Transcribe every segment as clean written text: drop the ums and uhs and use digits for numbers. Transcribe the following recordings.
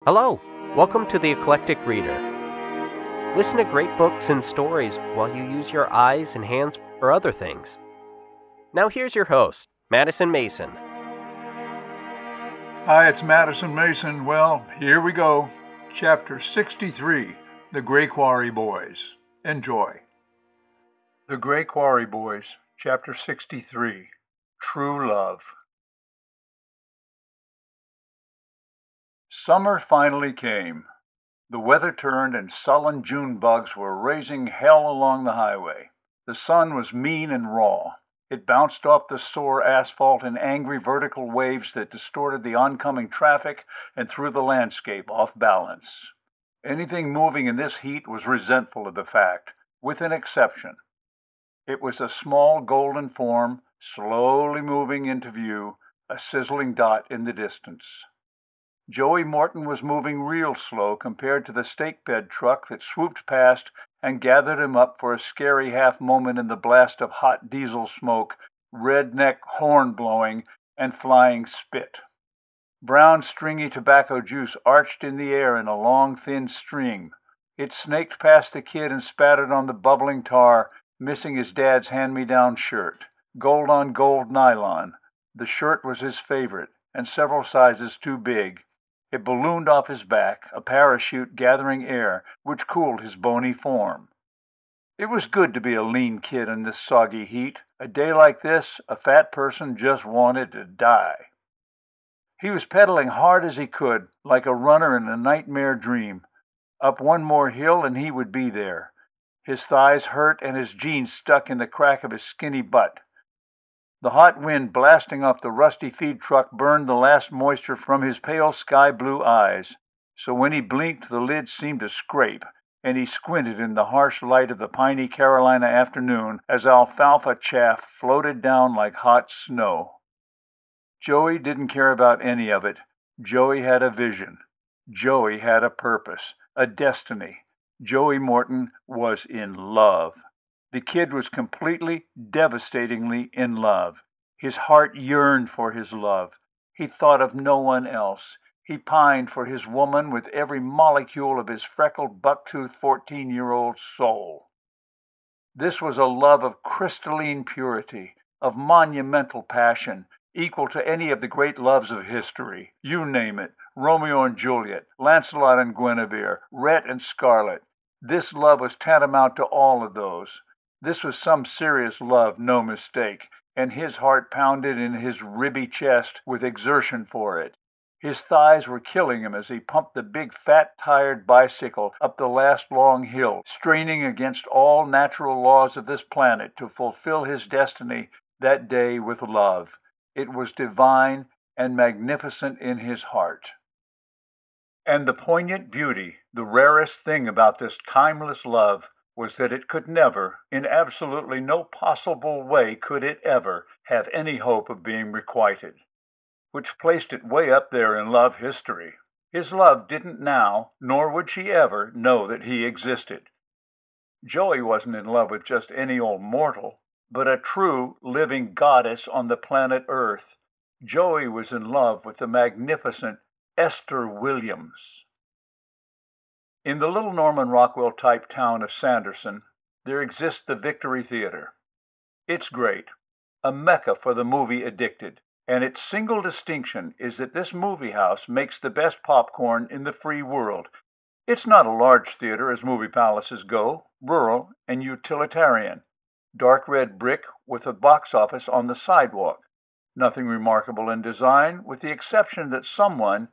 Hello, welcome to the Eclectic Reader. Listen to great books and stories while you use your eyes and hands for other things. Now here's your host, Madison Mason. Hi, it's Madison Mason. Well, here we go. Chapter 63, The Gray Quarry Boys. Enjoy. The Gray Quarry Boys, Chapter 63, True Love. Summer finally came. The weather turned and sullen June bugs were raising hell along the highway. The sun was mean and raw. It bounced off the sore asphalt in angry vertical waves that distorted the oncoming traffic and threw the landscape off balance. Anything moving in this heat was resentful of the fact, with an exception. It was a small golden form, slowly moving into view, a sizzling dot in the distance. Joey Morton was moving real slow compared to the stake bed truck that swooped past and gathered him up for a scary half moment in the blast of hot diesel smoke, redneck horn blowing, and flying spit. Brown, stringy tobacco juice arched in the air in a long, thin stream. It snaked past the kid and spattered on the bubbling tar, missing his dad's hand-me-down shirt. Gold on gold nylon. The shirt was his favorite, and several sizes too big. It ballooned off his back, a parachute gathering air, which cooled his bony form. It was good to be a lean kid in this soggy heat. A day like this, a fat person just wanted to die. He was pedaling hard as he could, like a runner in a nightmare dream. Up one more hill and he would be there. His thighs hurt and his jeans stuck in the crack of his skinny butt. The hot wind blasting off the rusty feed truck burned the last moisture from his pale sky blue eyes, so when he blinked the lids seemed to scrape, and he squinted in the harsh light of the piney Carolina afternoon as alfalfa chaff floated down like hot snow. Joey didn't care about any of it. Joey had a vision. Joey had a purpose, a destiny. Joey Morton was in love. The kid was completely, devastatingly in love. His heart yearned for his love. He thought of no one else. He pined for his woman with every molecule of his freckled, buck-toothed 14-year-old soul. This was a love of crystalline purity, of monumental passion, equal to any of the great loves of history. You name it, Romeo and Juliet, Lancelot and Guinevere, Rhett and Scarlet. This love was tantamount to all of those. This was some serious love, no mistake, and his heart pounded in his ribby chest with exertion for it. His thighs were killing him as he pumped the big fat-tired bicycle up the last long hill, straining against all natural laws of this planet to fulfill his destiny that day with love. It was divine and magnificent in his heart. And the poignant beauty, the rarest thing about this timeless love, was that it could never, in absolutely no possible way could it ever, have any hope of being requited, which placed it way up there in love history. His love didn't now, nor would she ever, know that he existed. Joey wasn't in love with just any old mortal, but a true, living goddess on the planet Earth. Joey was in love with the magnificent Esther Williams. In the little Norman Rockwell-type town of Sanderson, there exists the Victory Theater. It's great, a mecca for the movie addicted, and its single distinction is that this movie house makes the best popcorn in the free world. It's not a large theater as movie palaces go, rural and utilitarian. Dark red brick with a box office on the sidewalk. Nothing remarkable in design, with the exception that someone,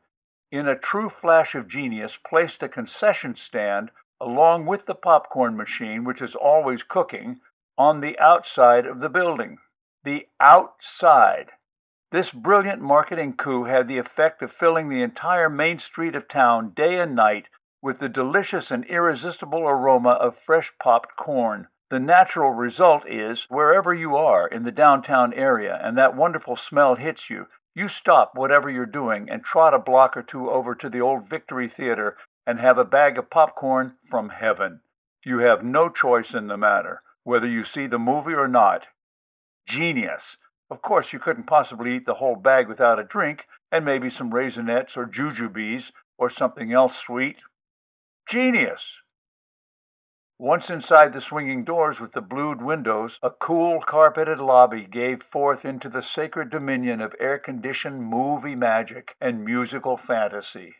in a true flash of genius, placed a concession stand along with the popcorn machine, which is always cooking, on the outside of the building. The outside. This brilliant marketing coup had the effect of filling the entire main street of town day and night with the delicious and irresistible aroma of fresh popped corn. The natural result is, wherever you are in the downtown area and that wonderful smell hits you, you stop whatever you're doing and trot a block or two over to the old Victory Theater and have a bag of popcorn from heaven. You have no choice in the matter, whether you see the movie or not. Genius! Of course, you couldn't possibly eat the whole bag without a drink, and maybe some raisinets or jujubes, or something else sweet. Genius! Once inside the swinging doors with the blued windows, a cool carpeted lobby gave forth into the sacred dominion of air-conditioned movie magic and musical fantasy.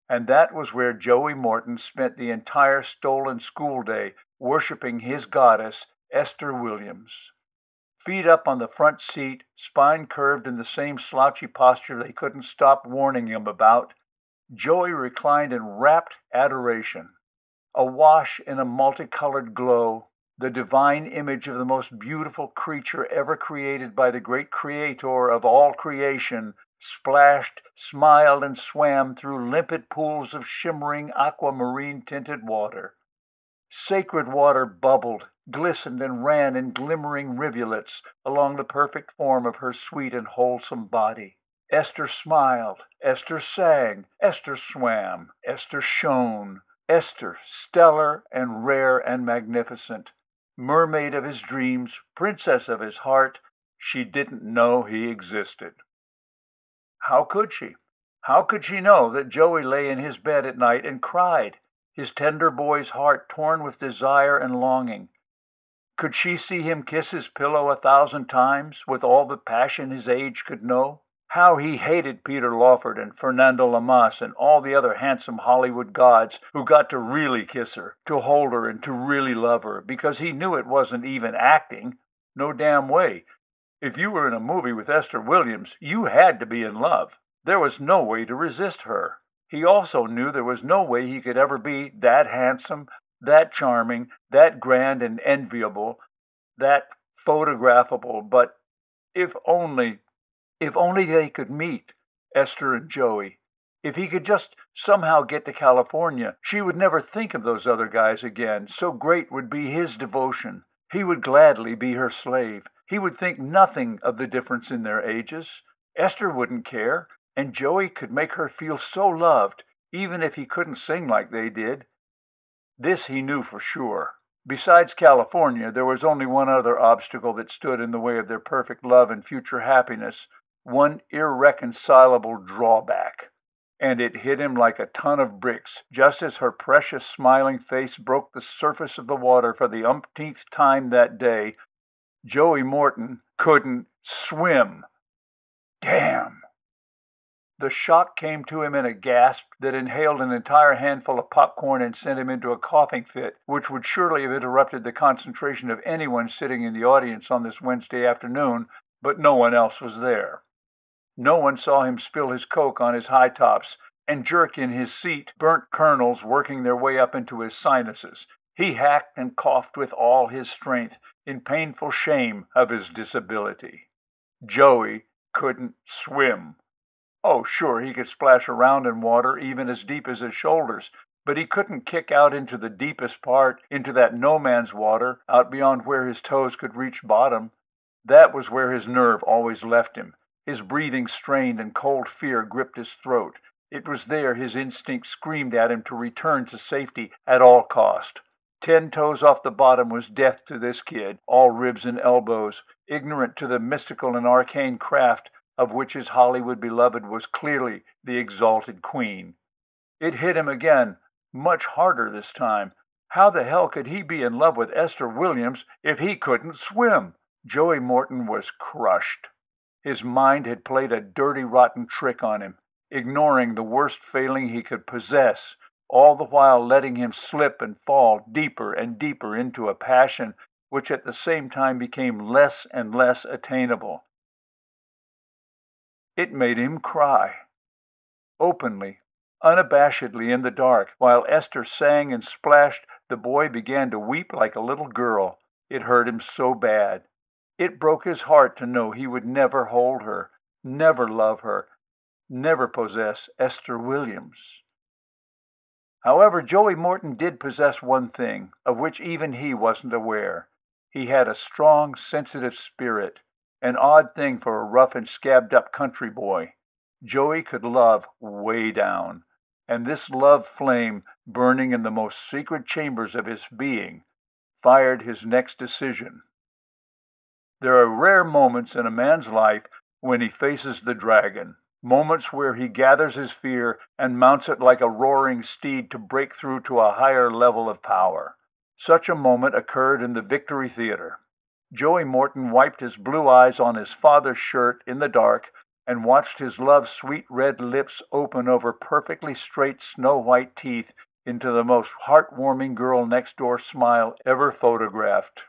And that was where Joey Morton spent the entire stolen school day worshiping his goddess, Esther Williams. Feet up on the front seat, spine curved in the same slouchy posture they couldn't stop warning him about, Joey reclined in rapt adoration. Awash in a multicolored glow, the divine image of the most beautiful creature ever created by the great creator of all creation, splashed, smiled, and swam through limpid pools of shimmering aquamarine-tinted water. Sacred water bubbled, glistened, and ran in glimmering rivulets along the perfect form of her sweet and wholesome body. Esther smiled, Esther sang, Esther swam, Esther shone. Esther, stellar and rare and magnificent, mermaid of his dreams, princess of his heart, she didn't know he existed. How could she? How could she know that Joey lay in his bed at night and cried, his tender boy's heart torn with desire and longing? Could she see him kiss his pillow 1,000 times with all the passion his age could know? How he hated Peter Lawford and Fernando Lamas and all the other handsome Hollywood gods who got to really kiss her, to hold her, and to really love her, because he knew it wasn't even acting. No damn way. If you were in a movie with Esther Williams, you had to be in love. There was no way to resist her. He also knew there was no way he could ever be that handsome, that charming, that grand and enviable, that photographable, but if only they could meet, Esther and Joey. If he could just somehow get to California, she would never think of those other guys again. So great would be his devotion. He would gladly be her slave. He would think nothing of the difference in their ages. Esther wouldn't care, and Joey could make her feel so loved, even if he couldn't sing like they did. This he knew for sure. Besides California, there was only one other obstacle that stood in the way of their perfect love and future happiness, one irreconcilable drawback, and it hit him like a ton of bricks, just as her precious smiling face broke the surface of the water for the umpteenth time that day. Joey Morton couldn't swim. Damn! The shock came to him in a gasp that inhaled an entire handful of popcorn and sent him into a coughing fit, which would surely have interrupted the concentration of anyone sitting in the audience on this Wednesday afternoon, but no one else was there. No one saw him spill his Coke on his high tops and jerk in his seat, burnt kernels working their way up into his sinuses. He hacked and coughed with all his strength in painful shame of his disability. Joey couldn't swim. Oh, sure, he could splash around in water even as deep as his shoulders, but he couldn't kick out into the deepest part, into that no-man's water, out beyond where his toes could reach bottom. That was where his nerve always left him. His breathing strained and cold fear gripped his throat. It was there his instinct screamed at him to return to safety at all cost. 10 toes off the bottom was death to this kid, all ribs and elbows, ignorant to the mystical and arcane craft of which his Hollywood beloved was clearly the exalted queen. It hit him again, much harder this time. How the hell could he be in love with Esther Williams if he couldn't swim? Joey Morton was crushed. His mind had played a dirty, rotten trick on him, ignoring the worst failing he could possess, all the while letting him slip and fall deeper and deeper into a passion which at the same time became less and less attainable. It made him cry. Openly, unabashedly in the dark, while Esther sang and splashed, the boy began to weep like a little girl. It hurt him so bad. It broke his heart to know he would never hold her, never love her, never possess Esther Williams. However, Joey Morton did possess one thing, of which even he wasn't aware. He had a strong, sensitive spirit, an odd thing for a rough and scabbed-up country boy. Joey could love way down, and this love flame, burning in the most secret chambers of his being, fired his next decision. There are rare moments in a man's life when he faces the dragon, Moments where he gathers his fear and mounts it like a roaring steed to break through to a higher level of power. Such a moment occurred in the Victory Theater. Joey Morton wiped his blue eyes on his father's shirt in the dark and watched his love's sweet red lips open over perfectly straight snow-white teeth into the most heartwarming girl next door smile ever photographed.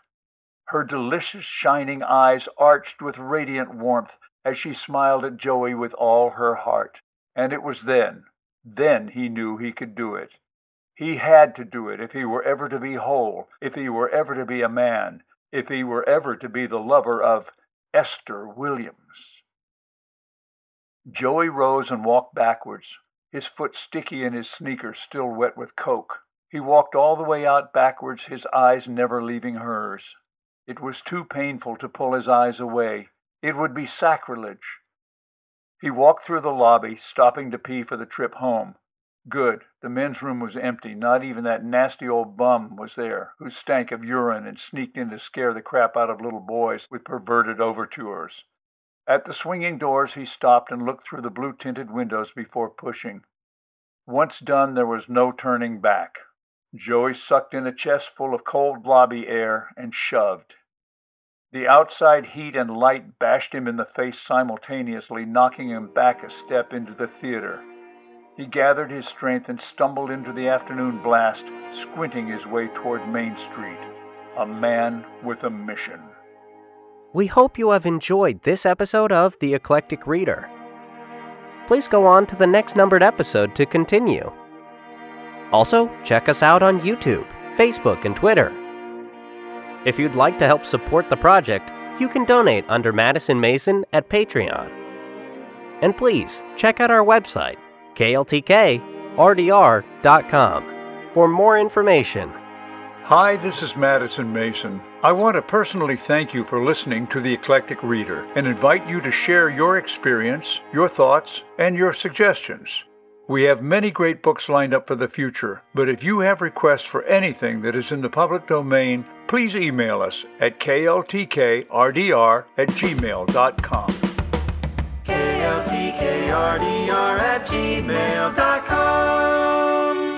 Her delicious shining eyes arched with radiant warmth as she smiled at Joey with all her heart. And it was then he knew he could do it. He had to do it if he were ever to be whole, if he were ever to be a man, if he were ever to be the lover of Esther Williams. Joey rose and walked backwards, his foot sticky in his sneakers still wet with coke. He walked all the way out backwards, his eyes never leaving hers. It was too painful to pull his eyes away. It would be sacrilege. He walked through the lobby, stopping to pee for the trip home. Good, the men's room was empty. Not even that nasty old bum was there, who stank of urine and sneaked in to scare the crap out of little boys with perverted overtures. At the swinging doors, he stopped and looked through the blue-tinted windows before pushing. Once done, there was no turning back. Joey sucked in a chest full of cold lobby air and shoved. The outside heat and light bashed him in the face simultaneously, knocking him back a step into the theater. He gathered his strength and stumbled into the afternoon blast, squinting his way toward Main Street. A man with a mission. We hope you have enjoyed this episode of The Eclectic Reader. Please go on to the next numbered episode to continue. Also, check us out on YouTube, Facebook, and Twitter. If you'd like to help support the project, you can donate under Madison Mason at Patreon. And please, check out our website, kltkrdr.com, for more information. Hi, this is Madison Mason. I want to personally thank you for listening to The Eclectic Reader and invite you to share your experience, your thoughts, and your suggestions. We have many great books lined up for the future, but if you have requests for anything that is in the public domain, please email us at kltkrdr@gmail.com. kltkrdr@gmail.com